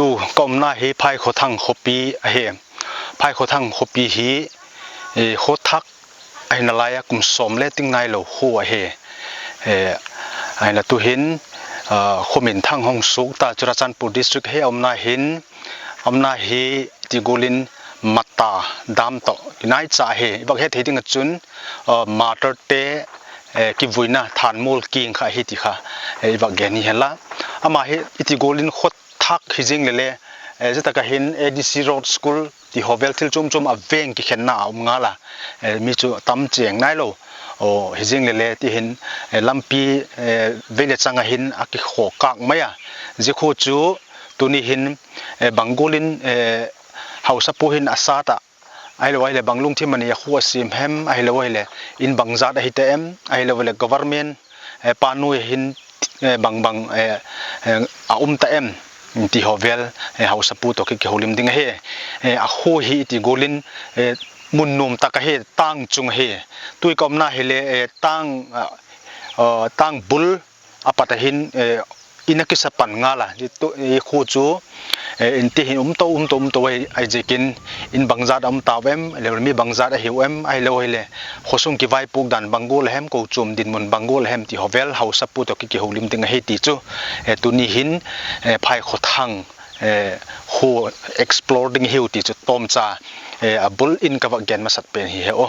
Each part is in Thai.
ตูก็มนาเฮพายขอทั้งขปีเฮพายขอทั้งขปีฮีขอทักไอ้นลายกุมสมเลติงไงโลหัวเฮไอ้ละตูเห็นคอมเมนต์ทางห้องสุกตาจุฬาจันทร์ปูดิสทริกเฮอมนาเห็นติโกลินมัตตาดามโตนายจ่าเฮบักเฮติงจุนมาเตอร์เตกิบุยนะทานมูลกิงค่ะเฮติค่ะบักแกนี่เห็นละอามาเฮติโกลินขดทักฮิจิงเลจะตะกะเห็น ADC Road School ที่ฮอเวลทิลจุมอเวงกิเข็นนาเอางาละมีจุตำเจียงนายโลฮิจิงเลที่เห็นลำปีเวลจังเห็นอากิโขกากไหมจิโคจูตัวนี้เห็นบังโกลินเฮาสปูเห็นอาซาตะไอ้เลวไอ้เลบังลุงที่มันอยากหัวซิมเฮมไอ้เลวไอ้เลอินบังจัดไอ้เตมไอ้เลวไอ้เล government ปานุเห็นบังอาตะเอ็มที่ฮอเวลเฮาสปูตกิเฮลิมดิงเฮอาโคฮีที่โกลินมุนนุมตะกะเฮตั้งจุงเฮตุยกอมนาเฮเลตั้งบุลอปะตะหินอินักษปันงาละตุคูจูอินที่หินโตไอเจกินอินบังจัดตาเวมเลวมีบังจัดหิวเอ็มไอเลวเฮเลขสุงกิไวปุกดันบังโกลเฮมกูจุมดินมุนบังโกลเฮมที่ฮอเวลเฮาสปูตกิเฮลิมดิงเฮติจูตุนี้หินภายขทังwho exploring hiu ti chu tom cha a bull in ka gen ma sat pen hi he o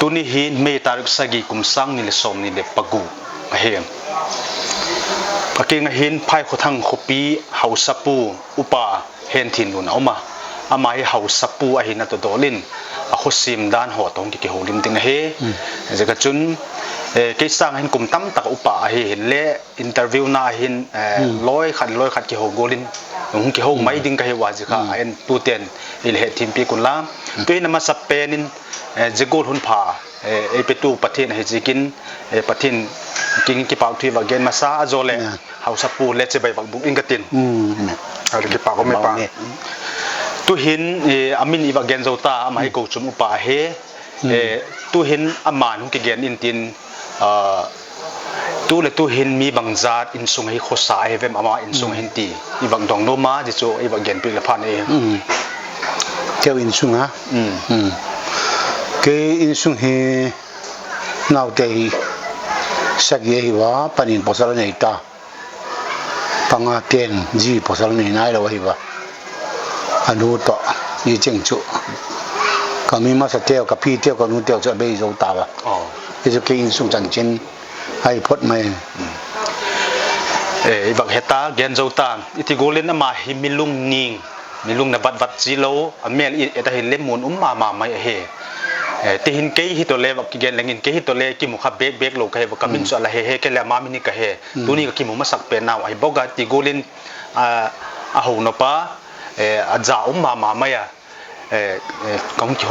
ตุนี้หินเมตารุสกิกุมสังนิเลสมนิเลปกูเฮมปะเกงหินภายขทังขปีเฮาสปูอุปาเฮนทินนุนเอามาอามาเฮาสปูอหินตโดลินอขุซิมดานหอตงกิโฮลิมติงเฮจะกระจุนกิสังเห็นกุมตั้มตักอุปาเห็นเละอินเตอร์วิวนาเห็นร้อยขัดกิโฮโกลินหุ่นกิโฮไม่ดิ้งกันเฮวาจิค่ะเห็นตูเตียนอิเลทิมปีกุลาตัวนั้นมาสเปนินจะกูหุ่นผาไปตูประเทศให้จิกินประเทศกินกิปากที่ว่าเกณฑ์มาซาโจเลเฮาสปูเลจะไปบักบุกอิงกตินเอากิปากก็ไม่ปาตุหินอามินอีว่าเกณฑ์โจตามาให้กูจุมอุปาเฮตุหินอามานุกิเกณฑ์อินตินtu le tu hin mi bangjat in sung hi khosa he vem ama in sung hin ti i bang dong no ma ji chu i bang gen pi la phan e theo in sung ha ke in sung he nào đây Sagi wa panin posal nei ta panga ten ji posal nei nai lo hi wa anu to ni cheng chu kami ma sa teo ka pi teo ka nu teo cha bei zo ta wa isu ke in sung chan chen hai phot mai bak heta gen zo ta iti golen ama hi milung na bat chi lo amel eta hi lemon ma mai he te hin ke hi to le bak gen lengin ke hi to le ki mu kha bek lo ka he kamin so la he ke la ma mi ni ka he tu ni ki mu ma sak pe naw ai boga ti golen a ho no pa a za ma mai ya kong ki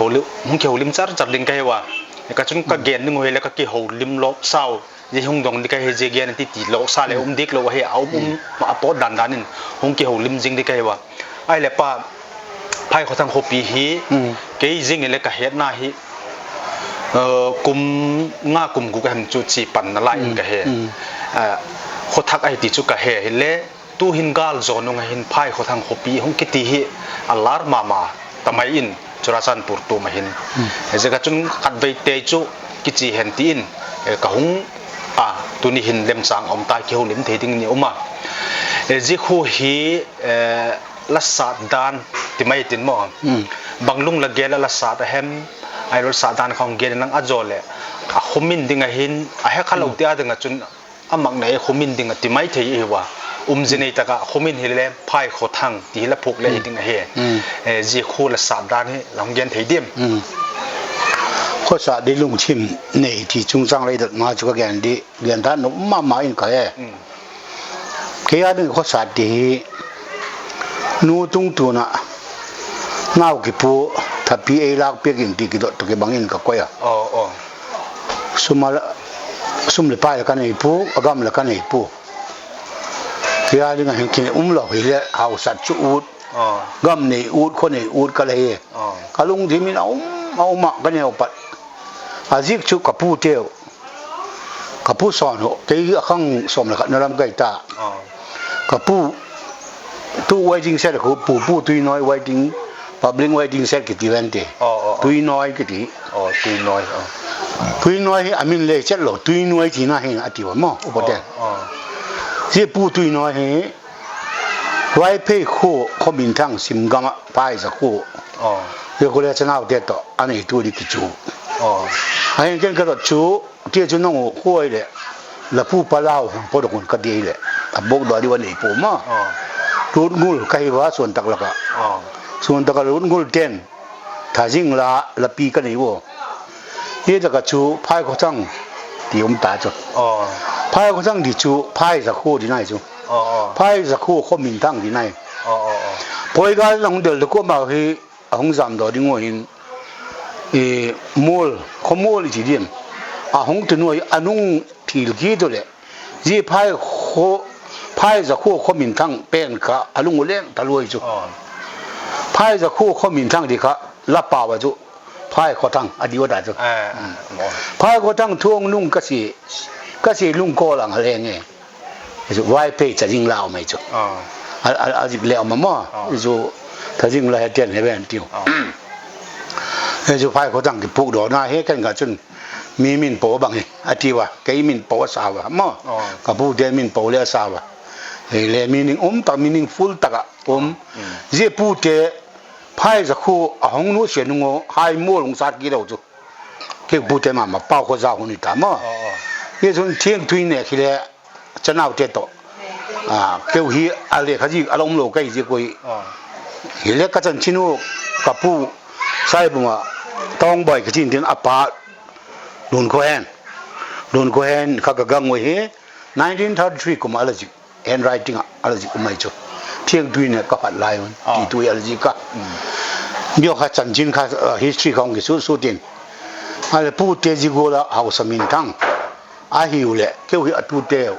ho lim char ling ka he wa ka chung ka gen ni ngoi le ka ki ho lim lo sao ji hung dong ni ka he je gen ti lo sa le dik lo he ma po dan in hung ki ho lim jing di ka he wa ai le pa phai kho thang kho pi hi ke jing le ka het na hi kum nga kum gu ka ham chu chi pan na la in ka he kho thak ai ti chu ka he le tu hin gal zo no nga hin phai kho thang kho pi hung ki ti hi alar ma tamai in churasan pur tu ma hin je ka chun khat bei te chu ki chi hen ti in ka hung tu ni hin lem sang om ta ki ho lim the ding ni oma ji khu hi la sa dan ti mai tin mo banglung la gela la sa ta hem ai ro sa dan khong gen nang azole a khumin dinga hin a he khalo ti adanga chun amak nei khumin dinga ti mai thei e wa jinei taka khumin hile phai kho thang ti la phuk le dinga he ji khu la sa dan he long gen thei dim kho sa de lung chim nei ti chung sang lai dat ma chu ka gen di gen ta no ma in ka he ke ya de kho sa ti nu tung tu na ngau ki pu tha pi e lak pe kin ti ki dot to ke bangin ka ko ya sum le pa ka nei pu agam la ka nei pu ya ling han kin lo hi le hau sat chu ut gam nei ut kho nei ut ka le ka lung thi min au ma ka nei pat azik chu ka pu teo ka pu son ho ke khang som la ka na lam kai ta ka pu tu waiting set ko pu tu noi waiting public waiting set ki ti vente tu noi ki ti tu noi amin le chet lo tu noi ti na hin ati wa mo opo de je pu tu noi he wai pe kho min thang sim gama pai sa kho ye ko le chana de to ani tu di ki chu ai ken ka to chu ti chu no ko le la pu pa lao po do kun ka di le abok do di wa nei po ma rut ngul kai wa son tak la ka son tak rut ngul ten tha jing la pi ka nei wo ye da ka chu phai kho chang ti ta chu phai kho chang di chu phai sa kho di nai chu phai sa kho min thang di nai poi ga long del ko ma hi hong zam do di ngo hin mol kho mol ji dim hong tu noi anung thil gi do le ji phai za kho min thang pen ka alung leng ta loi chu phai za kho min thang di ka la pa wa chu phai kho thang adi wa da chu phai kho thang thuong lung ka si lung ko lang le nge ju wai pe cha jing lao mai chu a ji le ma ma ju ta jing la tian he ben tiu ju phai kho thang ki pu do na he kan ga chun mi min po bang he ati wa ke min po sa wa ma ka pu de min po le sa wa le meaning ta meaningful taka je pu te phai za khu ahong nu se nu ngo hai mo long sat ki lo chu ke pu te ma pa kho za hu ni ta ma ye chun thieng thui ne khi le chanau te to ke hi ale khaji alom lo kai je koi hi le ka chan chinu ka pu sai bu ma tong boy ka chin tin apa dun ko hen ka ga gang we he 1933 kuma alaji handwriting alaji kumai chu thieng tui ne ka phat lai ti tui alaji ka bio kha chan jin kha history khong ki su tin ale pu te ji go la hau samin thang a hiu le ke wi atu te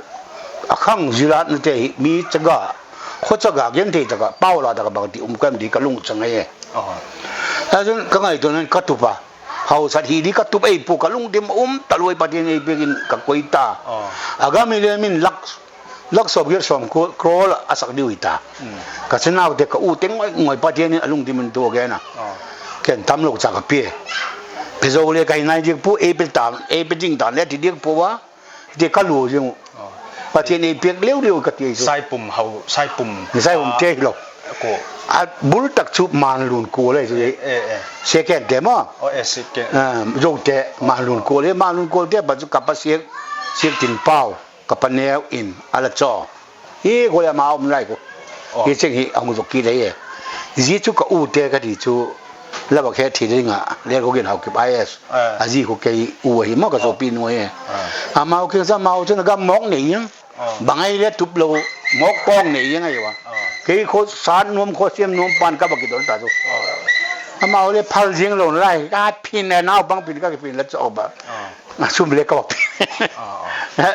akhang jirat ne te mi chaga kho chaga gen te chaga pau la da ka bang ti kam di ka lung chang ye ta jun ka ngai to nan ka tu pa hau sat hi di ka tu ei pu ka lung dim taloi pa tin ei begin ka koita aga mi le min lak sob yer som ko krol asak diuita ka chanaw de ka u teng ngoi pa tian alung dimin to ge na ken tam lo cha ka pe pe zo le kai nai jik pu e pe jing dan le ti dik pu wa ที่กะลูจังประเทศนี้เปียกเร็วๆกะติซุ ใส่ปุ่มเฮาใส่ปุ่ม ใส่ผมเจหรอก กู บุลตักชุบมานลุนกูเลยซุเซเกนเดมอ โอเอสิเก โยเตมานลุนกูเลยมานลุนกูเตบัจุกับเสียตินเป้ากับปะแนวอินalaจอกูเลยมาเอามันไรกูเสิงเอามุกกี้เลยจีจุกอูเตกะดิจูแล้วบอกแค่ทีนึงเรียกกูกินเฮากับ IS จีกูแกอูหิมะก็โซปีนวยมาเอาคือซะมาเอาจนก็มองนี่บางไอ้เรียทุบโลมอกป้องนี่ยังไงวะคือโคสารนวมโคเสียมนวมปานก็บ่กินตาจุมาเอาเลยพัลจิงลงไรก็พินแนวบังพินก็พินแล้วจะออกแบบซุ่มเล็กก็บอก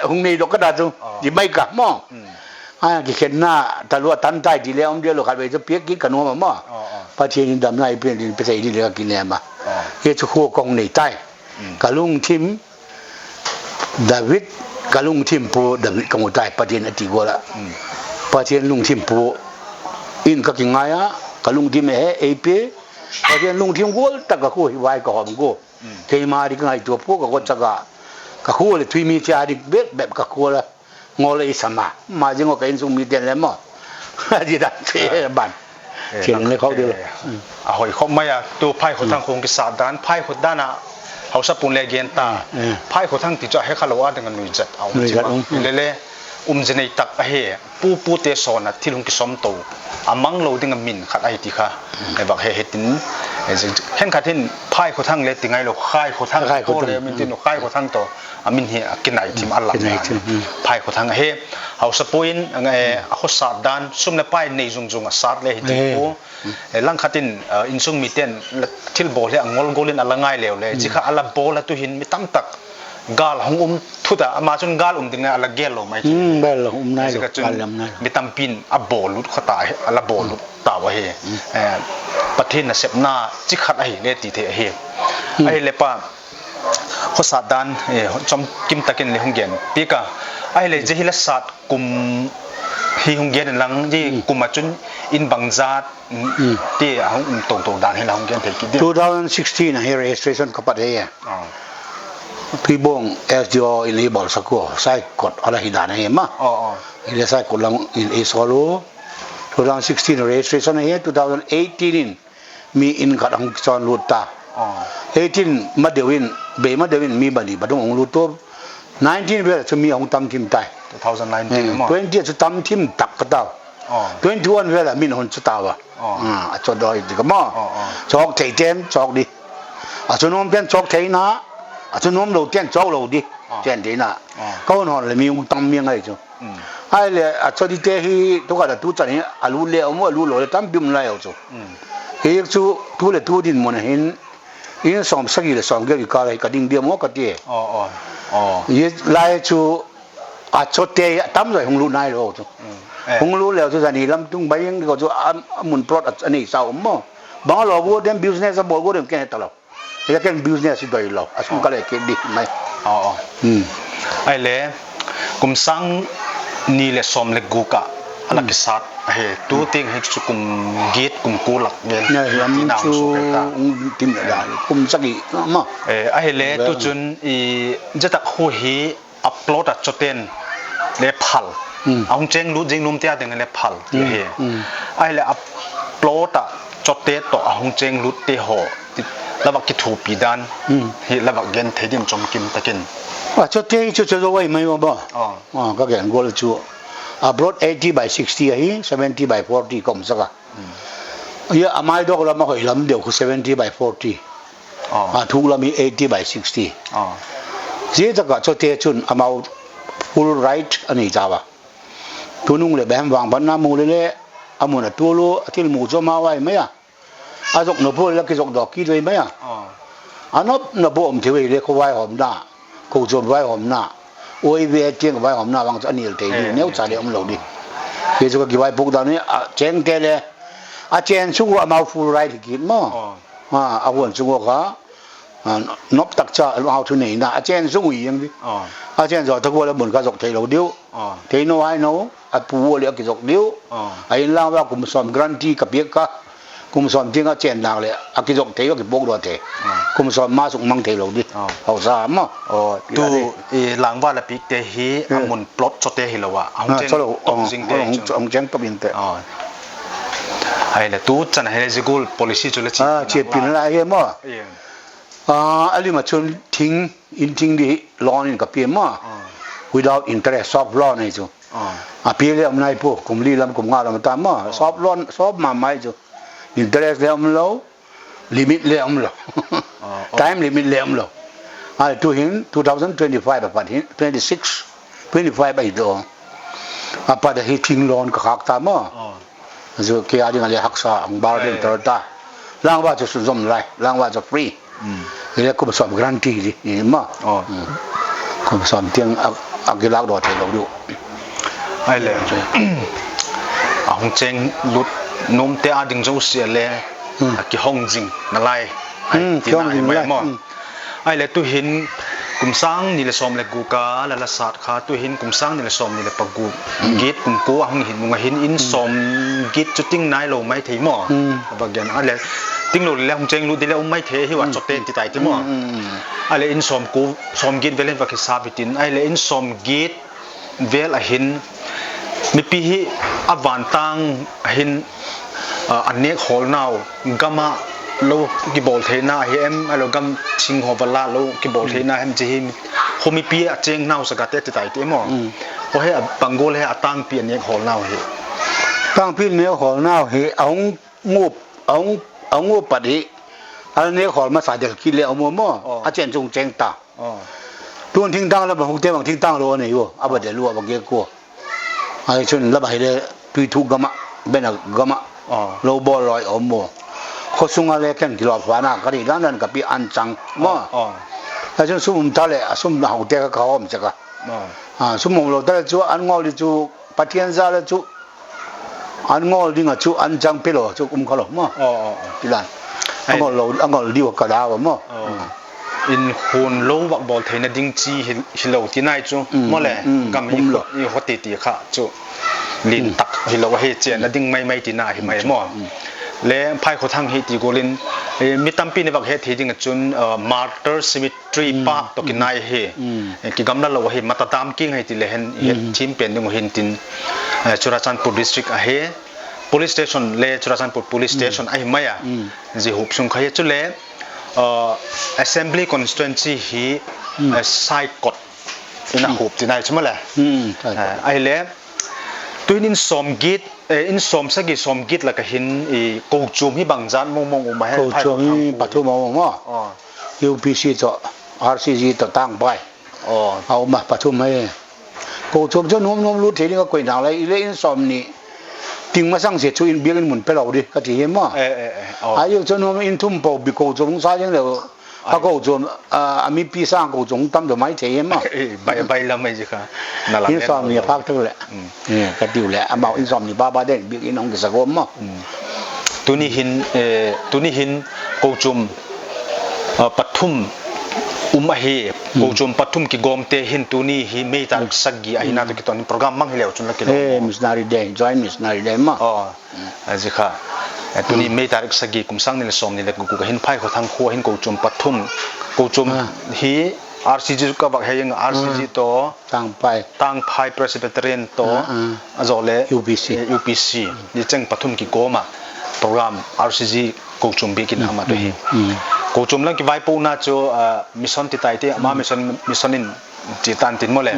หงนี่ดอกกระดาษจุดิไม่กะมอกิเข็นหน้าตะลัวตันใต้ดีแล้วเดียวลูกคันไปจะเปียกกินกันนัวมอพระเทียนดำในเปลี่ยนไปใส่ดีเลยก็กินแลมาเฮ็ดคู่กองนี่ใต้กะลุงทิมดาวิดกะลุงทิมปูดาวิดกองใต้ประเทศอติโกละประเทศลุงทิมปูอินก็กินง่ายกะลุงทิมเอเปประเทศลุงทิมกูตะกะคู่ไว้ก็หอมกูเทมาดิง่ายตัวพวกก็จักกะคู่เลยทุยมีจาดิแบบกะคู่ละงอเลยสมามาจึงก็เห็นซุมมีเตียนแล้วมั้งที่ดันเทบันเทียนเลยเขาเดียวหอยเขาไม่ตัวไพ่คนทางคงกิสาดานไพ่คนด้านเขาสปุนเลเกนตาไพ่คนทางติดจะให้ขลวาดังนุยจัดเอาเล่จะในตักเฮปูเตสอนที่ลุงกิสมโตมังโลดึงมินขัดไอติค่ะไอ้บักเฮตินเห็นขัดเห็นไพ่คนทางเลติงไงเราค่ายคนทางโตเลยมินตินค่ายคนทางโตมินเฮกินไหนทีมอัลลังไพ่คนทางเฮเขาสปุนไงเขาสาดานซุ่มในไพ่ในจุงสาดเลยที่ปูลังขัดเห็นอินซุ่มมีเตียนทิลโบเลยงอลโกลินอัลลังไงเลวเลยจิค่ะอัลลับโบละตุหินมีตั้มตักกาลหงทุตามาจนกาลดึงอัลลักเกลโลไม่ใช่เบลนายกาลนายมีตั้มปินอับโบลุดขตายอัลลับโบลุดตาวะเฮประเทศน่ะเสพนาจิขัดไอเนี่ยตีเทเฮไอเลปะข้อสาดานจอมกิมตะกินเลยหงเกนปีกะไอเลจะฮิลศาสตร์กุมฮิหงเกนหลังที่กุมมาจนอินบังซาดที่หงตรงๆด่านให้เราหงเกนเทกิน2016นะเฮเรสเตชันกับประเทศพี่บงSDO in label sakko sai kot ala hidana he ma ile sai kot lang in a solo 2016 registration he 2018 in mi in kadang chon luta 18 madewin be madewin mi bani badong ong luto 19 be chu mi ong tam tim tai 2019 20 chu tam tim tak ka taw 21 be la min hon chu taw a chu doi di ka ma chok thei tem chok di a chu nom pen chok thei na cho nó đầu tiên cháu đầu đi chuyện thế nào câu hỏi là mình tâm miệng ấy chứ ai là cho đi thế thì tôi gọi là tu chân ấy lú leo mua lú lồi tâm bìm lại chứ thì chú tu là tu đi muốn hiện xong sắc gì là xong cái cái này cái đinh điểm mua cái gì vậy lại chú cho thế tâm rồi không lú này rồi chứ không lú leo cho này lắm tung bay cái chú muốn product anh ấy sao mà bao lâu vô đem business ra bao vô đem cái này taoแล้วก็businessด้วยเราอาชีพก็เลยเกิดดีไหมไอ้เล่กุมสังนี่เลยสมเลยกูกะอะไรกิสัตเฮ้ตัวเต็งให้ชุกุมกีดกุมกูหลักเงินที่น่าสุขตาทีมอะไรกุมสักอีมั้งไอ้เล่ตัวจนจะตักหัวหีอัพโหลดจุดเต็นเล่พัลเอาเจงรู้เจงนุ่มเตี้ยเต็งเล่พัลเฮ้ไอ้เล่อัพโหลดจุดเต็นต่อเอาเจงรู้เตี้ยห่อแล้วบักกิถูปีดันเฮแล้วบักเงินเทดิมจอมกิมตะกินว่าชุดเที่จะไว้ไหมวะบ่ก็แก่งกูเลยจู่abroad 80 by 60อ่ะ70 by 40ก็มสักอ่ะอาไม่ดอกเราไม่เคยลำเดียวคือ70 by 40ถูกเรามี80 by 60เสียจากก็ชุดเที่ชุนอามา full right อันนี้จ้าวะตัวนุ่งเลยแบบวางบนน้ำมูเลยอามุนตัวรู้ที่หมู่จะมาไว้ไหมอ่ะอาจกนบพูดแล้วกิจกดอกกี่ด้วยไหมอ่ะนบอมที่ว่าเรียกว่าไว้หอมหน้ากูจมไว้หอมหน้าโอ้ยเวทเจียงไว้หอมหน้าบางอันนี้เตยเนี่ยจ่ายเดี๋ยวมันหลงดิกิจกกี่ไว้พวกตอนนี้เจงเตเลยเจนสู้ว่ามาฟูไรที่กินมั้งอาวนสู้ว่านบตักจ่าเอาทุนไหนนะเจนสู้อย่างนี้เจนจอดตะกัวแล้วเหมือนกับจกเทเราเดียวเทโนไอ้โนปูเรียกกิจกเดียวไอ้ล่างว่ากุมสอนกรันตีกับเบียกะ กุมสอมจริงก็เจนดังเลยอากิจกเทก็กิบกดอเทกุมสอมมาสุกมังเทโลดิเอาซามอ่ะตูหลังว่าละปิกเตฮีอามุนปลดสเตฮิลวะเอาเจงตงซิงเตเอาเจงตบินเตไอ้ละตูจันให้ซิกูล policy จุลชิเจ็บปินอะไรมั้งอะไรมาชนทิ้งอินทิ้งดิลอนอินกับเปียมั้ง without interest soft law นี่จูเปียเรื่องไหนพวกกุมลีลำกุมงาลำตามมั้ง soft law soft มาไม่จูinterest เรื่องเรา limit เรื่องเรา time limit เรื่องเราto him 2025 แบบนี้26 ไปดูapa dah hitting loan ka hak ta ma zo ke adi ngali hak sa ang bar den torta lang wa jo sum lai lang wa jo free ile ko som guarantee di ma ko som tiang agilak do the lo du ai le ahong cheng lut nom te ading jo sia le ki hong jing na lai ti na mai ma ai le tu hin kum sang ni le som le gu ka la la sat kha tu hin kum sang ni le som ni le pagu git kum ko hang hin munga hin in som git chu ting nai lo mai thei mo bagyan ale ting lo le hong cheng lu de le mai the hi wa chote ti tai ti mo ale in som ku som git velen va ki sabitin ai le in som git vel a hin mi pi hi awan tang hin anek hol now gama lo ki bol theina hi em alo gam ching ho bala lo ki bol theina hem ji him homi pi a cheng naw sa ga te ti tai te mo ho he bangol he atang pi ne hol naw he tang pi ne hol naw he ang ngup pa di al ne hol ma sa del ki le mo mo a chen chung cheng ta tuan ting tang la ba hok te bang ting tang lo ne yo a ba de lu ba ge ko ai chun la ba he le pi thu gama bena gama lo bo loi o mo ko sunga le ken ki lo fa na ka ri lan ka pi an chang mo a chen sum ta le sum na ho te ka ka om cha ka sum mo lo ta chu an ngol li chu pathian za le chu an ngol ding a chu an chang pe lo chu kum ka lo mo ti lan an ngol li wa ka da mo in hun lo bak bol theina ding chi hi lo ti nai chu mo le gam hi ho ti ti kha chu lin tak hi lo he chen na ding mai ti na hi mai mo le phai kho thang hi ti golin mi tampi ne bak he thi ding chun martyr cemetery park to kinai he ki gamla lo he matatam king he ti le hen thim pen ding hin tin Churachandpur district a he police station le Churachandpur police station ai maya ji hup sung kha chu le assembly constituency hi side court ina hup ti nai chuma le ai le tuin som git in som sagi som git la ka hin ko chum hi bangjan mong ma he ko chum hi pathu mong mo UPC to RCG to tang bai au ma pathu mai ko chum cho nom lu the ni ko koi nang lai ile in som ni ting ma sang se chu in biang in mun pe lo di ka ti he mo ayu cho nom in thum po bi ko chum sa jeng le a ko chum a mi pi sang ko chum tam do mai the he mo bai la mai ji kha na la in som ni phak tu le ka tiu le a mau in som ni ba den bi in ong ke sa ko mo tu ni hin ko chum pathum a he ko chum pathum ki gom te hin tu ni hi me ta sagi a hina to ki ton program mang hileu chun la ki missionary day join missionary day ma ji kha tu ni me ta sagi kum sang ni le som ni le ku ka hin phai kho thang kho hin ko chum pathum hi RCG ka bak hayeng RCG to tang phai presbyterian to azole UPC ni cheng pathum ki goma program RCG ko chum bi kin ama to hi ko chum lang ki vai pu na cho mission ti tai te ma mission in ti tan tin mo le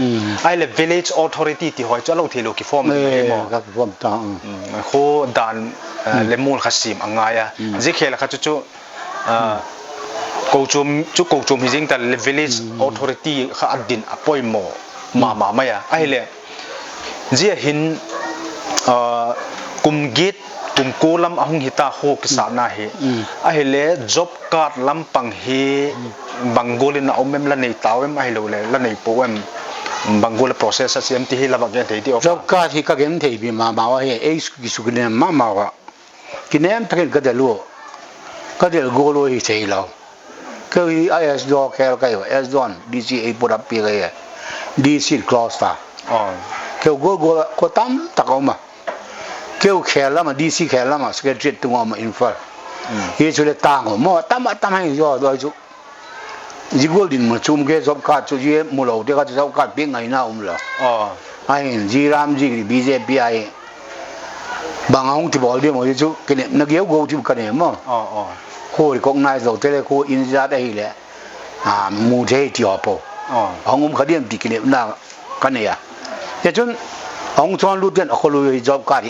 ai le village authority ti hoi cha lo thi lo ki form ni mo ka form ta kho dan le mul khasim angaya ji khela kha chu ko chum hi jing ta le village authority kha adin apoi mo ma ya ai le ji hin kum git kum kolam ahung hita ho kisa na he a hele job card lampang he bangolin na omem la nei tawem a helo le la nei poem bangol process asem ti hila bagya thei ti job card hi ka gem thei bi ma wa he e ki su ne ma wa kinem thakil ka de lo ka de golo hi thei lo ka hi is do ka ka is don DCA put up pi ga DC cross ta ke go ko tam ta ko ma เกี่ยวแขนละมาดีซีแขนละมาสเกตตรงมาอินฟาเฮจุเลตางหมอตามให้ยอด้วยจุจิกอลดินมาชุมเกจอบกัดจุเยมุลเอาเด็กก็จะอบกัดเพียงไงน่าละไอ้จีรามจีบีเจพีไอบางองที่บอกเดียวมันจุกันเนี่ยนักเกี่ยวกูจุกันเนี่ยมั้งโคตรกงนายเราเจอโคอินจาได้เลยมูเทที่อพอองเขาเดียมดีกันเนี่ยน่ากันเนี่ยแต่จนองชวนรู้เรื่องเขารู้จอบกัด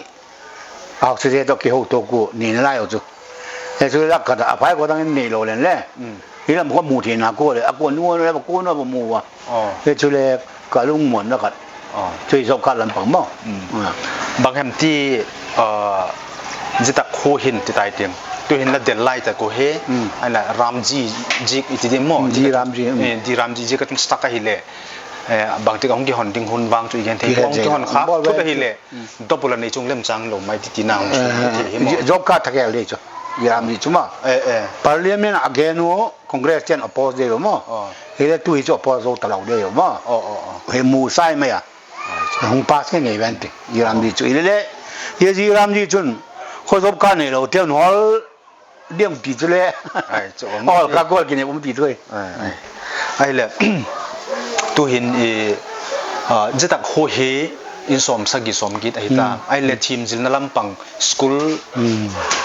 เอาเสียตัวเกี่ยวตัวกูนี่น่าอยู่จุแต่สุดท้ายก็อภัยก็ต้องนี่โลเลยแหละที่เราบอกมูเทน่ากูเลยกูนู้นเลยกูนู้นมูวะแต่สุดท้ายก็ลุงหมดแล้วก็ช่วยจอบกัดลำพังมั้งบางแห่งที่จิตตะโคหินที่ตายเตียงตัวเห็นแล้วเดินไล่แต่กูเฮอันนั้นรามจีอีที่เดียมจีรามจีก็ต้องสตั๊กให้เลยบางทีก็ห้องกี่หอนดิ้งหุ่นบางจุดยังที่ห้องกี่หอนขาทุกที่เลยดับบุลในจงเล่มจังลงไม่ที่น่าจบกัดทักอย่างเลยจ้ะจีรามจีจุ่มพาร์ลีเมนต์อาเกนูคอนเกรสเจนอพอสเดียวมั้งเฮ้ยตัวที่จะอพอสตลอดเดียวมั้งเฮ้ยมูไซไหมอ่ะห้องพาสแค่ไงแวนต์จีรามจีจุ่มเลยจีรามจีจุ่มคนจบกันเนี่ยเราเที่ยวหนอเดี่ยมปีจุเลยข้าก็กินเนี่ยผมปีด้วยไอ้เลยตัวเห็นจะตักโฮเฮอินสมสกิสมกิจไอ้ตาไอ้เลยทีมจิลนลำปังสกูล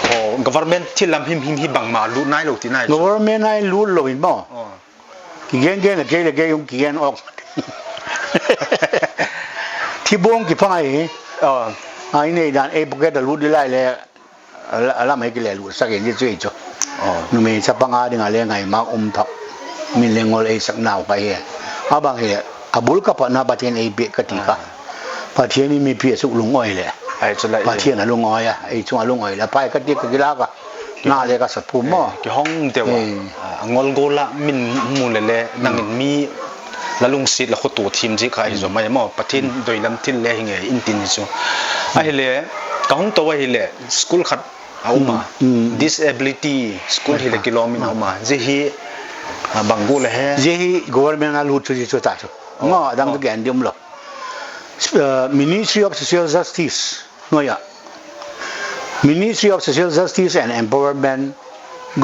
โอ้ government ที่ลำหิมบังมาลุ้นนายลูกที่นาย government นายลุ้นเลยมั้งกี่เงี้ยเนี่ยเกี่ยงกี่เงี้ยออกที่บ้งกี่พังไอ้เนี่ยด้านไอ้พวกแกจะลุ้นได้เลยอะไรไม่กี่เลยลุ้นสักอย่างที่ช่วยจ้ะนู่นมีสับปังอาดิงอะไรไงมาทับมีเลี้ยงอะไรสักหนาวไปอาบางเหตุอาบุลกับปนาปะเทียนไอเบกติกาปะเทียนนี่มีเพียสุกลุงอ้อยเลยปะเทียนน่ะลุงอ้อยไอ้ช่วงลุงอ้อยแล้วไปกติกกีฬาก็น่าเลยก็สัตว์ภูมิมั้งกี่ห้องเดียวงอลโกละมินมูลเลยนั่งมีแล้วลุงสิทธิ์แล้วเขาตัวทีมที่ใครจะมาอย่างมั้งปะเทียนโดยลำทิ้งเลยยังไงอินทินจ้ะไอ้เลยก็ห้องตัวไอ้เลยสกูลขัดเอามา disability สกูลที่เลยกิโลมินเอามาจะฮีบางกูเลยฮะเจ้า government น่ะรู้จุดจุดจ้ะงั้นดังตัวแกนเดียมหรอ Ministry of Social Justice น้อยอ่ะ Ministry of Social Justice and Empowerment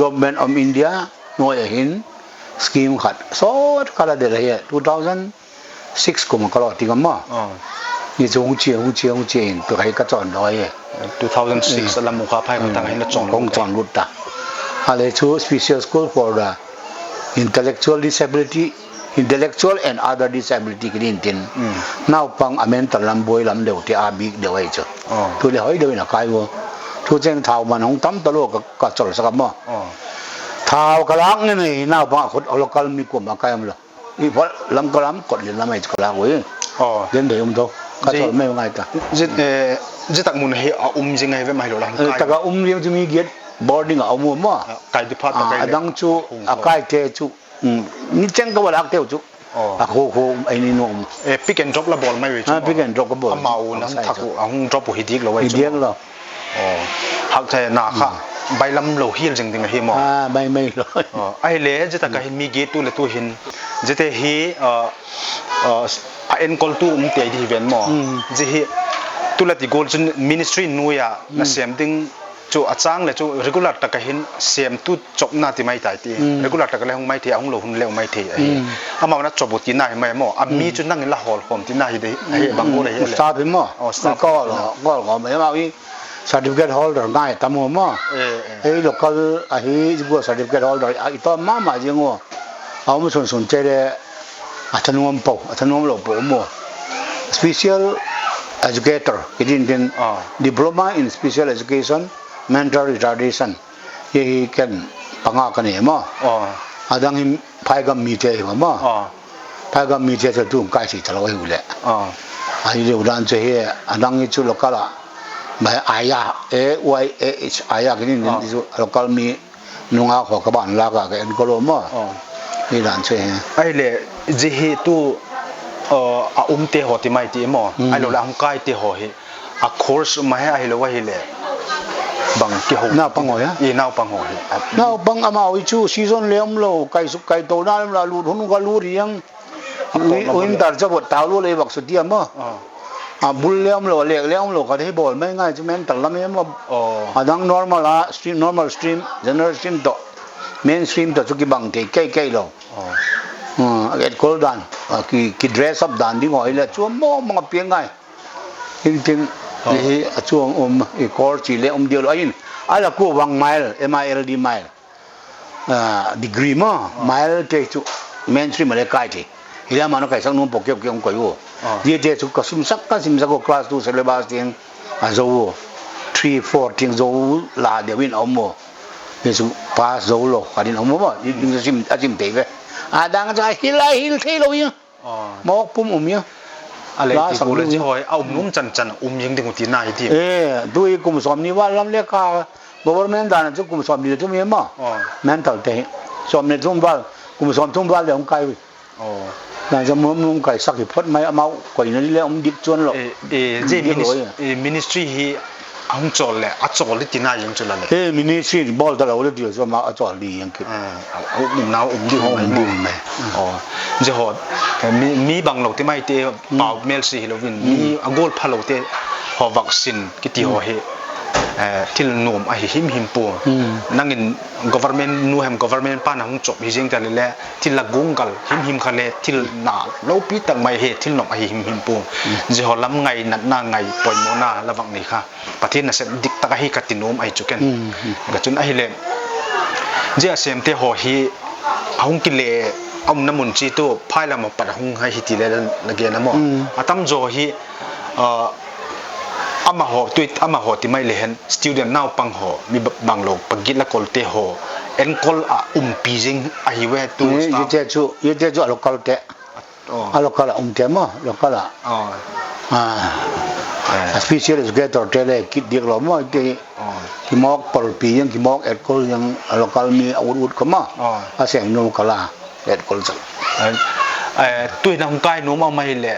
Government of India น้อยหินสกีมขัดสดก็ได้เลยอ่ะ2006ก็มันก็รอดที่กันมั้งนี่จะหุ่นเชี่ยตัวใครก็จอนน้อย2006แล้วมุขภาพต่างให้เราจอนรุดตาอะไรชู special school for the intellectual and other disability กินตินน่าฟังอเมนต์ลำบวยลำเดียวที่อาบีเดียวไอ้เจ้าตัวเดียวให้เดียวนะใครวะทุกเจ้าท้าวมันของตั้มตลกก็จอดสักมั้งท้าวกลางนี่น่าฟังคนเอาลูกกลมีกลุ่มมาใครมั้งล่ะอีพอลำกลางกดเรียนลำไม่กลางเว้ยเรียนเดี๋ยวมันโตก็จอดไม่ง่ายจ้ะจะตักมุนให้จริงไงไม่หรอกแต่ก็ยังจะมีเกียรติboarding เอามัวมั้งไกด์ดิพาร์ตไกด์ดังจูไกด์เตจูนี่เจ้าก็ว่ารักเตจูโคไอ้นี่นุ่มpick and drop ละบอลไม่เว้ยpick and drop ก็บอลเมานั่งทักเอาdrop หิดิกเลยเว้ยหิดิกเหรอหักใจหนาค่ะใบลำโลหิลจริงๆเฮมไม่เลยไอ้เล่จะตักเห็นมีเกตุเลยตัวเห็นจะเฮเอ็นกอลตูเตยที่เวนมอจะเฮตุละที่กอลจน ministry นัวยาน่ะเสียมดิ้งจูอาจารย์เลยจู regular ตะกันเห็นเสียมตุจบหน้าที่ไม่ตายตี regular ตะกันเลยคงไม่เที่ยงหลงเลยไม่เที่ยงอามาวันนั้นจบที่ไหนไม่หมอมีจุดนั่งละหอลผมที่ไหนได้บางคนเลยสตาร์ทมั้งก็ไม่มาวิcertificate holder ง่ายตามหัวมั้งlocal กู certificate holder อีตอนมาจริงวะเอามาสนใจเลยอาจารย์นุ่มหลบผมมั้ง special educator กินdiploma in special education mental retardation ยี่กันปังอากันเนี่ยมั้งดังหิมพายกับมีเทียมั้งพายกับมีเทียจะดูใกล้สิทะเลาะอยู่เลยเดี๋ยวด้านเจ้าดังหิจุลกาละแบบอายา AYAH อายากันนี่ลกาลมีนุ่งอาขอกบ้านลากกันก็รู้มั้งนี่ด้านเจ้าไอ้เล่จีฮีตูเตหอที่ไม่ตีหมอไอ้เราละหุ่นใกล้เตหอเฮcourse มาให้ไอ้เราว่าเฮเลยบางกี่หัวน่าปังหัวน่าปังหัวน่าปังอามาวิจูซีซันเลี้ยมเราไก่สุกไก่โตนั่นเราลูดหุ่นก็ลูดยังวินตาจะบดตาลูเลยบักสุดเดียมมั้ง บุลเลี้ยมโลเล็กเลี้ยมโลก็ได้บอลไม่ง่ายจะแม่นแต่ละแม่นว่าดัง normal stream normal stream general stream ต่อ main stream ต่อสุกิบังเตใกล้ๆเราเอ็ดโคลดันกี่ dress up ดันดิ้งหอยเลยชัวโม่มันเพียงไงจริงๆนี่ชัวอีคอร์จีเล่เดียวเลยอะไรกูวังไมล์ MILD ไมล์degree มั้งไมล์เตจุ main stream อะไรใกล้ที่เรื่องมันก็สักนุ่มปกเกี่ยวกับกูอยู่ยี่เจสุกก็ซิมซักก็ class 2 syllabus ทิ้งจะ3 4ทิ้งจะลาเดี๋ยววินเอาโม่นี่สุ pass จะโลกกันเอาโม่บ่ยิ่งจะซิมเตะไปดังจะฮิลเทโลยังมอกปุ่มยังอะไรที่กูเลยช่วยเอานุ่มจันยิงถึงที่หน้าที่ด้วยกลุ่มสอมนี้ว่าลำเล็กก็ government ด่านจะกลุ่มสอมนี้ทุ่มยังมั้ง mental เตะสอมในทุ่มว่ากลุ่มสอมทุ่มว่าเรื่องไกลน่าจะมุ่งไกลสักที่พดไม่เอาก่อนนี้แล้วดิบจวนหรอกministry ฮีอังจอลแหละอัจจอลที่น่ายังจุลเลยministry บอลตลอดเลยเดี๋ยวจะมาอัจจอลดียังคือมุมน้ำดีไหมจะหดมีบางโลกที่ไม่เตะเป่าเมลซีฮิโลวินมีอโกลพาโลเตะหอวัคซีนกิติหอเฮที่หนุ่มหิมปูนั่งกิน government นู่น government ป้าหนังจบฮิจิงแต่เลยแหละที่ละกุงกัลหิมคันเลยที่หนาเราปีตั้งไม่เหตุที่หนุ่มหิมปูจะหอล้ำไงนัดหน้าไงปล่อยโมนาระวังนี่ค่ะประเทศนั้นเสร็จดิกตะกะฮิกัตินมจุกันก็จนเลยเจ้าเสียมเตะหอฮีเอากินเลยเอาน้ำมันจีตัวพายละมาปัดหงให้ฮิติเลยละเกียนะมั้งอาตั้มโจฮีอามาหอตุยอามาหอที่ไม่เลยเห็น student น่าปังหอมีบางโลกปกิจละกอลเตหอเอ็นกอลปีจิงฮิเวตุยี่เจจูลูกกอลเตลูกกอลเตมั้งลูกกอลspecialist gator เตเลยคิดเดียวเรามั้งที่มอกปอลปียังที่มอกเอ็นกอลยังลูกกอลมีอาวุธก็มั้งอาเซียนนุ่มกอลาเอ็นกอลจังตุยน้ำใกล้นุ่มเอาไม่เลย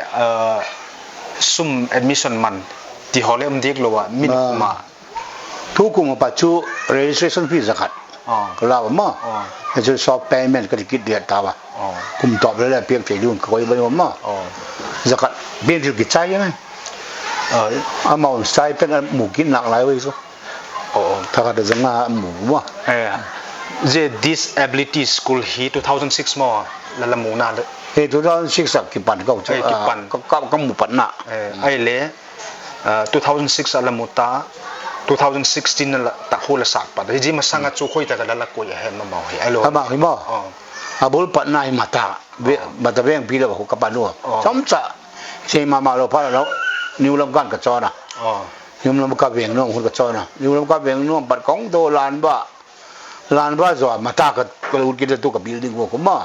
ซุ่ม admission มันที่ฮอลเลมเด็กเราว่ามินมาทุกกลุ่มปัจจุ registration fee สักก็เราว่าจะสอบ payment ก็ได้คิดเดือดตาวะกลุ่มตอบเลยแหละเพียงใจยุ่งก็ยังไม่รู้มั้งสักเป็นที่กิจใจยังไงมาอุ่นใจเป็นหมู่กินหลากหลายไว้สิถ้าก็จะมาหมู่ว่าThe disability school ฮี2006มั้งแล้วละหมู่น่าเลย2006สักกี่ปันก็จะก็หมู่ปันน่ะไอ้เล่2006 alam mo ta 2016 na takho la sakpa ji masanga chu khoi ta la ko ya hem ma hi alo ma hi mo abul pa nai mata bata beng pi la ko ka panu somcha se ma lo pa lo niu lam kan ka chona niu lam ka beng no hu ka chona niu lam ka beng no pat kong do lan ba zo mata ka lu ki tu ka building ko ma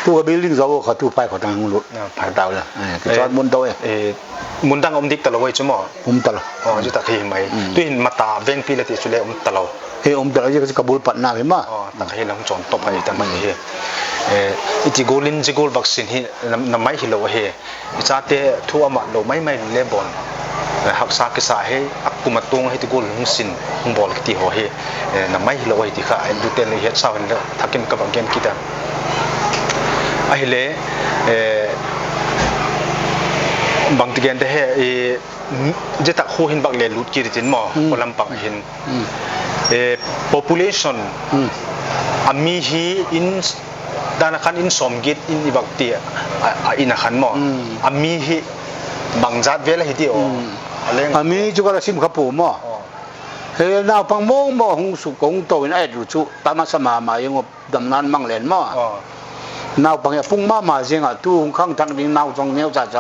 tu ka building zo ka tu pai ko tang lu pa tao la ka chon mun doมุนดังอมดิกตลอดไว้ชั่วโมงตลอดจุดตะเคียนไหมด้วยมาตาเว้นปีละที่สุดเลยตลอดตลอดยังจะกระบุลปัดหน้าเห็นมั้ยตะเคียนเราจอนตบไปแต่ไม่เห็นจิโกลินจิโกลวัคซีนที่น้ำไม่หิโลเฮจะเตะทั่วมาโลไม่เล่บอลหักซากษาให้อักกุมาตงให้จิโกลหงสินหงบอลที่หัวเฮน้ำไม่หิโลให้ที่ข้าดูเตนเฮดซาวน์แล้วทักกินกับเกนกิดาไอ้เล่บางทีกันแต่เฮจะตักคู่หินบางเลนลุดกีริจินหมอคนลำปักหินpopulation มีฮีอินด้านขันอินสมกิจอินบักเตียอินขันหมอมีฮีบางจัดเวลาฮิติโอมีจุกระสิมขับปูหมอเฮ้ยน่าพังโมงหมอหงสุกงโตวินไอ้ดูชุตามาสมามายังดำนานมังเลนหมอน่าพังยาพุ่งมาเสียงตู้ข้างทางดินน่าจงเนี้ยจ่าใจ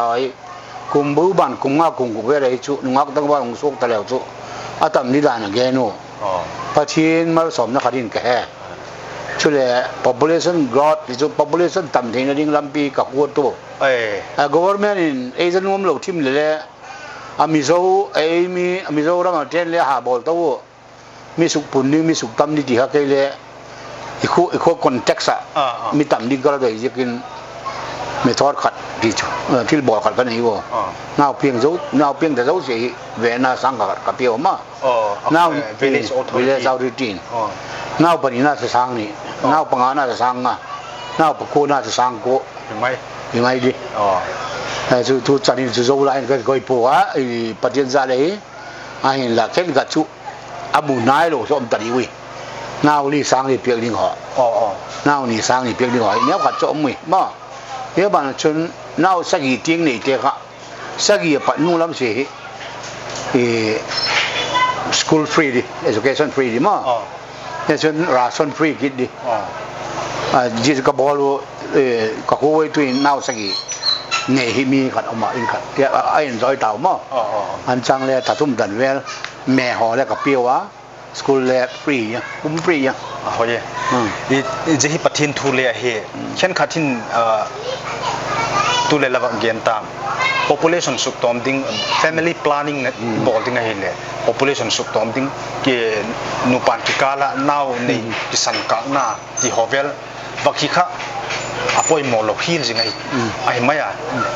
กุมบูบันกุมงากุมกุเวรชุนุงักตั้งว่าหงสุกตะแล้วชุอาตามนิดานะแกโนปัจจุบันมาสมนักดินแก่ช่วย population growth ที่จุ population ต่ำที่นั่นดิ่งลำปีกับวัวตัวgovernment in Asian นุ่มโลกทิมเลยมีโซ่มีโซ่เรามาเทนเลยหาบอลตัวมีสุขปุ่นนี่มีสุขต่ำนี่ที่เขาเคยเลยอีกคนคอนเท็กซ์มีต่ำนี่ก็เราได้จะกินไม่ทอดขัดที่บอกขัดกันนี่วะน่าเพียงแต่เจ้าเสียเวน่าสังกับเปียวมาน่าvillage authority น่าปนิน่าจะสังนี่น่าปังอาน่าจะสังน่าปะโคน่าจะสังโกยังไงดิ tu cari tu zo lain ka koi po a patien za le ai la ken ga chu abu nai lo so tari wi nao li sang li piek ding ho nao ni sang li piek ding ho ne kha cho mui ma ye ban chun nao sa gi ting nei te kha sa gi pa nu lam se school free di education free di ma ne chun ration free kit di ji ka bol ka ko wei tu nao sa gi nei hi mi khat oma in khat ya ai enjoy tau ma an chang le ta thum dan wel me ho le ka piwa school le free ya kum free ya ho ye i je hi pathin thu le he chen khatin tu le la gen tam population suk tom ding family planning na bol ding he le population suk tom ding ke nu pan ki kala now nei ki san ka na ti hovel bakhi kha apoi mo lo hil jingai ai maya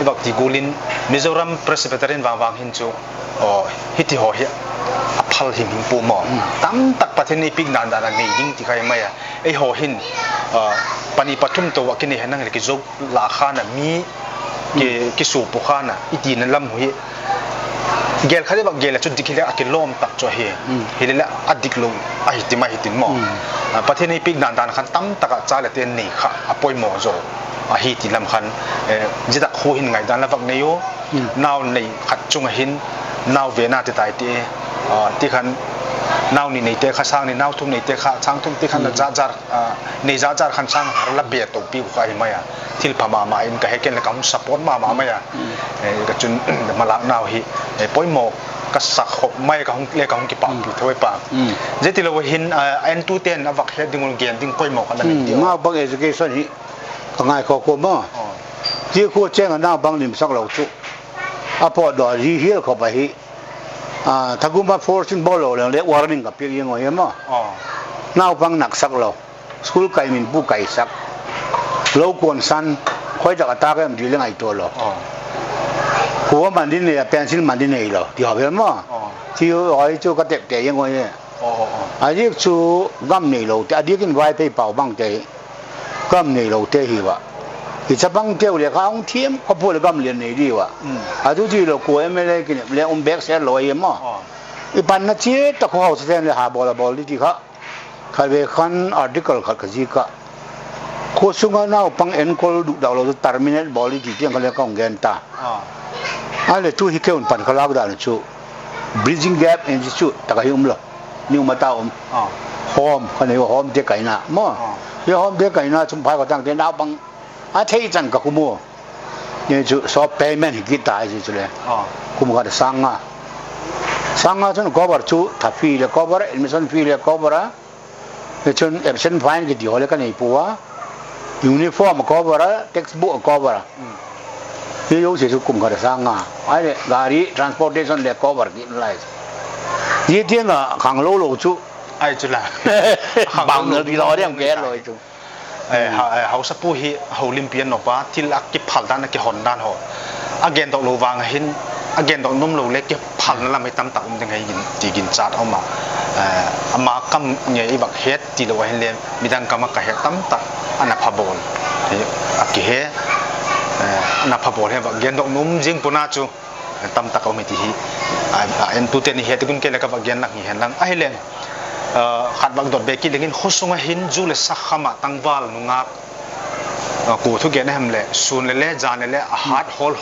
ibak ti golin Mizoram Presbyterian wang hin chu hiti ho hi aphal him pu mo tam tak patheni pik nan dan nei ding ti khai maya ei ho hin pani pathum to wakini henang ki jok la khana mi ke su pu khana iti na lam hui gel khale bak gel chu dikhile akilom tak cho he hilila adik lo ai ti mai tin mo patheni pik nan dan khan tam taka chala ten nei kha apoi mo zo a hi ti lam khan jita khu hin ngai dan la bak nei yo naw nei khat chung hin naw ve na ti tai ti ti khan naw ni nei te kha sang ni naw thum nei te kha chang thum ti khan za jar nei za jar khan sang la be to pi khu ai maya thil phama ma in ka heken la kam support ma maya ka chun malak naw hi poi mo ka sak khop mai ka hong le ka hong ki pa pi thoi pa je ti lo hin en tu ten awak he dingul gen ding poi mo ka na ni ma bang education hi ka ngai ko ko ma ji ko cheng na bang lim sak lo chu apo do ri hi ko ba hi thaguma fortune bolo le warning ka pi yeng o yema naw bang nak sak lo school kai min bu kai sak lo kon san khoi ta ta ka di le ngai to loหัวมันดิเนี่ยเป็นชิ้นมันดิเนี่ยเหรอที่หอบเห็นมั้ยที่หอยจูก็เต็บแต่ยังไงเนี่ยอันนี้จูกัมเนี่ยเราแต่อันนี้กินไว้ไปเป่าบังเตะกัมเนี่ยเราเตะหิวะที่จะบังเตะเลยเขาเทียมเขาพูดเลยกัมเรียนเนี่ยดีวะอันทุกทีเรากลัวไม่ได้กินเลยแบกเสียลอยมั้งอีปันนั่นเจี๊ยตะเขาเอาเส้นเลยหาบอลที่เขาเขาไปคันอาร์ติเคิลเขาก็จีก็โคสุงานาปังเอ็นโคลดูดาวเราจะทร์มินเนตบอลที่ที่เขาเรียกเขาเงินตาอะไรทุกที่เขาอุปนเขาลากได้นะชู bridging gap institute ตะกี้อุ้มละนิวมาตาโฮมคนนี้ว่าโฮมเด็กไก่น่ะมั้งเดี๋ยวโฮมเด็กไก่น่ะชุมพายก็ตั้งแต่ดาวบังเที่ยจันกับกุโมเนี่ยชูสอบ payment กี่ตายสิเลยกุโมก็ได้สังอ่ะจนกอบร์ชูทัฟฟี่เลยกอบร์ admission fee เลยกอบร์เนี่ยจน absent fine กี่ที่เขาเรียกกันไอ้ปัวuniform กอบร์ textbook กอบร์ที่有些是公开的商啊，而且咖喱 transportation 的 cover 进来，一天啊，行路路出，哎，就啦，忙了地老点给来就，เขาสับปูฮีเขาลิมเปียนหนอปะที่ลักกิพัลด้านนักกิฮอนด้านหัวอาเกนตกโลวางหินอาเกนตกนุ่มโลเล็กกิพัลนั่นละไม่ตั้มตักยังไงกินตีกินจัดเอามาอามากำเนี่ยอีบักเฮ็ดตีโลเฮนเลียนมีดังกำมากะเฮ็ดตั้มตักอันนับพบอลอากิเฮนับพบอลเฮบักเกนตกนุ่มจิงปุนาจูตั้มตักเอาไม่ตีฮีเอ็นตุเตนี่เฮ็ดกุนเกลกับบักเกนนักเห็นลังไอเลนขัดบังดดเบกิเลกินขสุงหินจูเลสักขมาตั้งวาลนุงักกูทุกอย่างเนี่ยเลยซูนเลยจานเลยฮาร์ดฮอล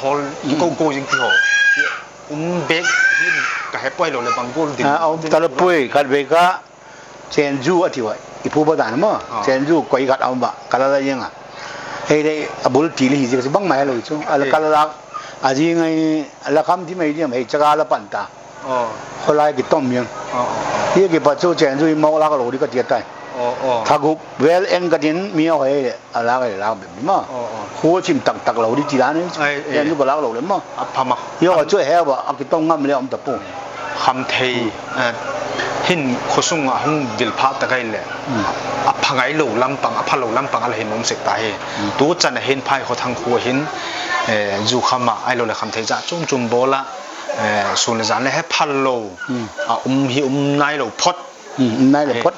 กูจริงที่หัวเบกหินกับเฮปไว้เลยบางกูดิเอาตลปุยขัดเบกะเชนจูอธิวายอีผู้ประดานมั้งเชนจูก้อยขัดเอาบะกันอะไรยังอ่ะเฮ้ยได้บุลตีลีหิจะบังไม่เลยจูอะไรกันละอาจจะไงละคำที่ไม่เนี่ยไม่จะกาละปันตาเขาไล่กิต้มยังที่กิปัจจุบันจู่มองลากโลดีก็เจียได้ถ้ากูเวลเอ็นก็ดินมีเอาไว้อะไรก็ลากแบบนี้มั้งหัวชิมตักโลดีจีร้านนี้เอ็นก็ลากโลเลยมั้งพามาย่อช่วยแห่ว่ากิต้มงั้นไม่ได้อมตะปูคำเทยหินขสุงอ่ะหุ่งวิลพาตะไกเลยพังไอโลลำปังพังโลลำปังอะไรเห็นมุมเสกตาเฮตัวจันเห็นพายเขาทางหัวหินจู่ขมาไอโลเลยคำเทยจะจุ่มโบละส่วนในจานเลยให้พันโลหินายโลพดนายโลพด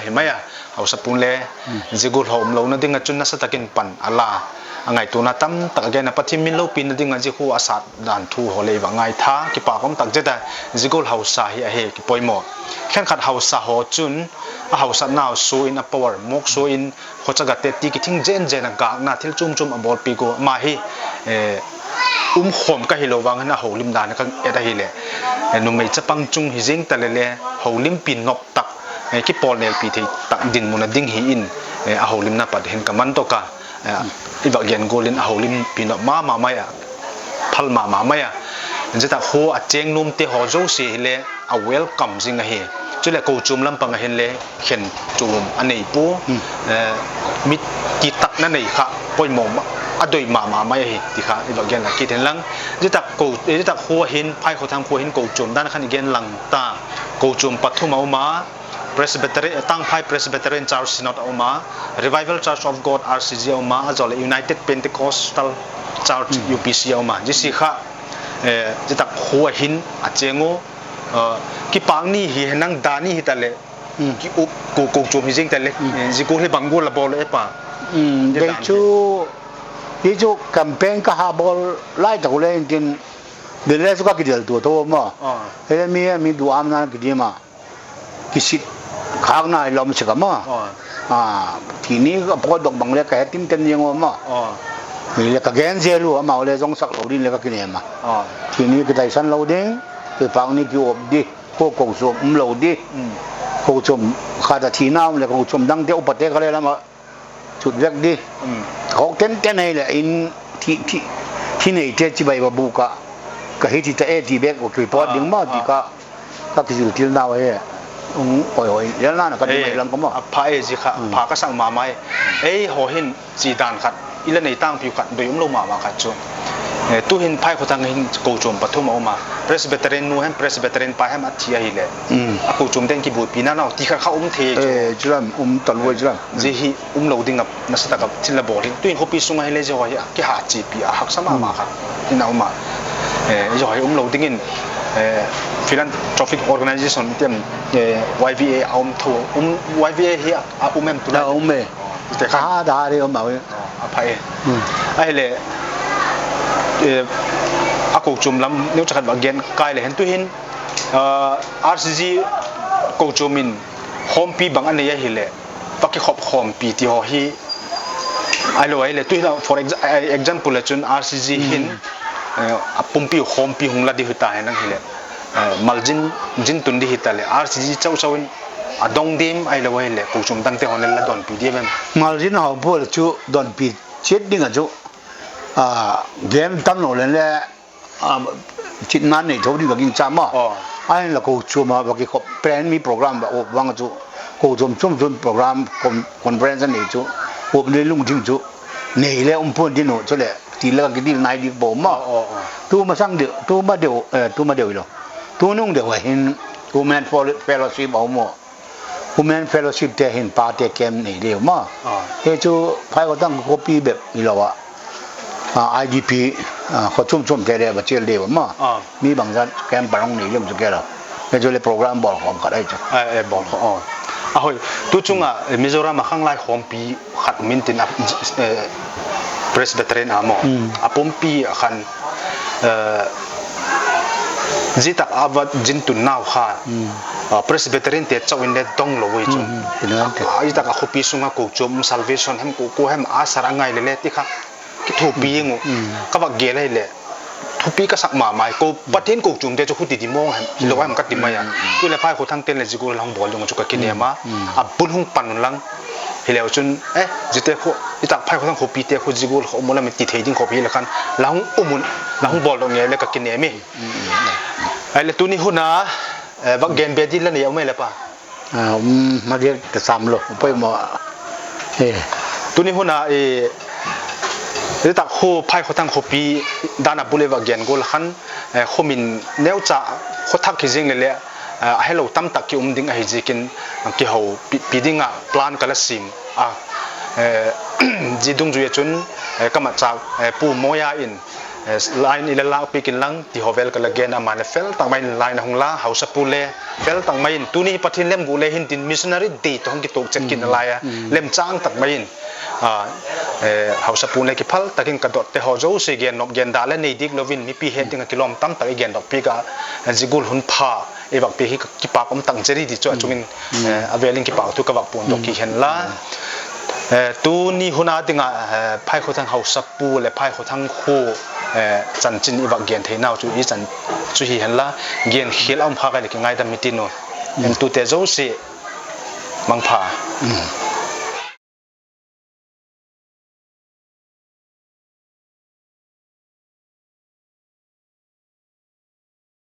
เห็นไหมอ่ะเอาสปูนเลยจิกุลหอมโลนั่นดิ้งจุนนัสตะกินปันอะไร angai tu na tam tak ge na pathim min lo pin ding ji khu asat dan thu hole wa ngai tha ki pa kom tak je da zigol hausa hi a he ki poimo khan khat hausa ho chun a hausa now so in a power mok so in khochaga te ti ki thing jen jen ga na thil chum chum abol pi go ma hi khom ka hi lo wang na holim dan ka eta hi le nu mei chapang chung hi jing ta le holim pin nop tak ki pol nel pi thei tak din mun ding hi in a holim na pat hen kaman to ka iba gen golin a holim pin ma maya phal ma maya jeta ho a cheng num te ho zo se le a welcome jing a he chule ko chum lam pang hen le khen chum anei pu mit ki tak na nei kha poi mom adoi ma mai hi ti kha iba gen la ki ten lang jeta ho hin phai kho thang kho hin ko chum dan khan gen lang ta ko chum pathuma ma Presbyterian tang phai Presbyterian Church Synod oma Revival Church of God RCG oma azole United Pentecostal Church UPC oma jisi kha jeta ho hin a chengo ki pangni hi henang dani hi tale ki up ko chum hi jing tale ji ko he bangol la bol e pa de chu campaign ka ha bol lai ta le tin de le su ka ki del to ma he mi du am na ki di ma ki sit khang na lom se ka maทีนี้ก็พอดอกบังle ka tim ten yeng ma mi le ka gen je lu ma le jong sak lo din le ka ki ne maทีนี้ก็ได้san lo dingไปฟังนี่คืออบดิโคกงสมโลดิโคชมคาตาทีน้ำเลยโคชมดังเดียวอุปเทศก็เลยแล้วมาจุดแรกดิเขาเต้นให้เลยอินที่ไหนเทจิบายบบุกะก็เฮจิตเอทีเบกโอเคพอดึงมาที่ก็ที่อยู่ที่นั่นเอาไว้โอ้ยแล้วนั่นก็ดีแล้วก็มาพาเอจิค่ะพาก็สั่งมาไม่หัวหินจีดานขัดอีละในตั้งผิวขัดโดยลงมาขัดจุtu hin phai ko tang hin ko chom pathum oma Presbyterian nu hem Presbyterian pa hem athia hi le a ko chom den ki bu pina na ti kha the juram talwoi juram je hi lo ding up na sa ka thila bol tu hin hopi sunga hi le jo hi ki ha chi pi a hak sama ma kha ina oma jo hi lo ding in philanthropic organization tem YVA tho YVA hi a em tu la me te kha da re ma a phai ai le ako chum lam new chakat bagian kai le hen tu hin RCG ko chumin home pi bang ane ya hile paki khop home pi ti ho hi alo ai le tu hin for example le chun RCG hin apum pi home pi hungla di huta hen hile maljin jin tun di hitale RCG chau chawin adong dim ai lo ai le ko chum tang te honel la don pi di mem maljin ho bol chu don pi chet ding a chu game tam no le chit nan nei thodi ga king chama ai la ko chuma ba ki khop plan mi program ba op wang chu ko chum program conference nei chu op le lung jing chu nei le pon din no chu le ti la ki dil nai di bo ma tu ma sang de tu ma de lo tu nung de wa hin women fellowship au mo women fellowship te hin pa te kem nei le ma he chu phai ko tang ko pi be ni lo wa IDP เขาชุ่มแต่แบบเชี่ยวเดียวมามีบางท่านแกมปรองนี่เรื่องสุดแก่แล้วแต่จะเลยโปรแกรมบอกของเขาได้จ้ะบอกเขาเฮ้ยตัวจุงมิโซรามาข้างไล่ของปีขัดมินตินPresbyterian หมอปุ่มปีขันจิตักอาวัดจินตุนนาวขาPresbyterian เตะเจ้าอินเดียต้องลอยจุงจิตักเขาปีสุงกูจุม salvation ให้กูให้อาสาไงเลยที่ครับki thopi ngo ka ba ge lai le thopi ka sak ma mai ko pathin ko chum te chu khuti di mong han lo wa ka ti ma ya tu le phai ko thang ten le ji ko lang bol jong chu ka kinema a bun hung pan lang hileo chun jite kho itak phai ko thang khopi te kho ji go kho mo la me ti thei ding khopi la khan lang umun lang bol dong nge le ka kinemi ai le tu ni huna ba gen be di la ne ya me le pa ma ge ka sam lo pe mo tu ni hunaตักโคพายเขาทั้งโคปีด้านบุเลวาเกียนกูละขันโคมินเนื้อจ่าโคทักขิจิงเลยให้เราตั้มตักกิอุ้มดิ้งให้จิกินกิเขาปีดิ้งพลานกัลซิมจีดุงจุยจุนก็มาจากปูโมยาอินไลน์อิเลลาปีกินลังที่เขาเวลกันละเกียนมาเลเฟลตั้งไม่ไลน์หงลาเฮาสปูเลเฟลตั้งไม่ตุนี่ปะทินเล่มกูเลยหินดินมิชชันนารีดีตรงกิโตจัดกินอะไรเล่มจ้างตั้งไม่ เฮาสปูในกิพัลตะกินกระโดดแต่เฮาโจเสเกนนกเกนดาและในดิกโลวินมีปีเฮติงกิโลมตั้มตะเกนดอกปีกะจิกุลหุนพาเอบักปีฮิกิปากอมตังเจรีดิจ่อจุมินอเวลิงกิปากตุกะบักปูนดอกกิเห็นละตูนี่หุนาติงไพ่เขาทั้งเฮาสปูและไพ่เขาทั้งคู่จันจินอีบักเกนเทนาวจุอีจันจุฮีเห็นละเกนเฮลอมพากันเลยง่ายดำมิติโนเอ็มตูเตโจเสมังพา